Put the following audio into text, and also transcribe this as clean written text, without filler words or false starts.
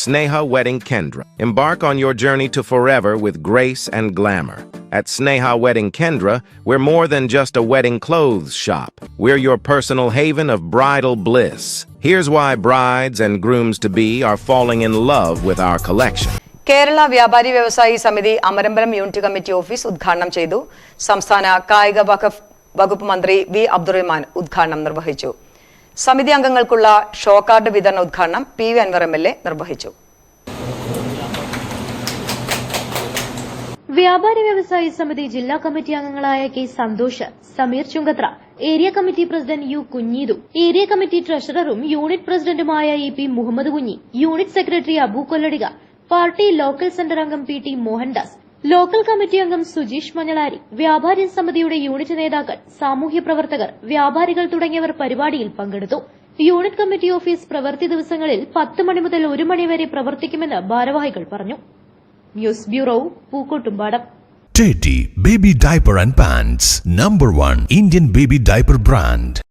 Sneha Wedding Kendra. Embark on your journey to forever with grace and glamour. At Sneha Wedding Kendra, we're more than just a wedding clothes shop. We're your personal haven of bridal bliss. Here's why brides and grooms-to-be are falling in love with our collection. Kerala വ്യാപാരി വ്യവസായി സമിതി Amarambalam unit committee office ഉദ്ഘാടനം ചെയ്തു. സംസ്ഥാന കായിക വകുപ്പ് മന്ത്രി V Abdurahman ഉദ്ഘാടനം നിർവഹിച്ചു. സമിതി അംഗങ്ങൾക്കുള്ള ഷോ കാർഡ് വിതരണ ഉദ്ഘാടനം പി വി അൻവർ MLA നിർവഹിച്ചു. വ്യാപാരി വ്യവസായി സമിതി ജില്ലാ കമ്മിറ്റി അംഗങ്ങളായ K Santhosh, Sameer Chungathara, area committee president U Kunheethu, area committee ട്രഷററും യൂണിറ്റ് പ്രസിഡന്റുമായ EP Muhammad Kunhi, unit secretary Abu Kolladika, party local centre അംഗം PT മോഹൻദാസ്, ലോക്കൽ കമ്മിറ്റി അംഗം സുജീഷ് മഞ്ഞളാരി, വ്യാപാരി സമിതിയുടെ യൂണിറ്റ് നേതാക്കൾ, സാമൂഹ്യ പ്രവർത്തകർ, വ്യാപാരികൾ തുടങ്ങിയവർ പരിപാടിയിൽ പങ്കെടുത്തു. യൂണിറ്റ് കമ്മിറ്റി ഓഫീസ് പ്രവൃത്തി ദിവസങ്ങളിൽ 10 മണി മുതൽ 1 മണി വരെ പ്രവർത്തിക്കുമെന്ന് ഭാരവാഹികൾ പറഞ്ഞു. News bureau, Pookkottumpadam. Teddy Baby Diaper and Pants, #1 Indian baby diaper brand.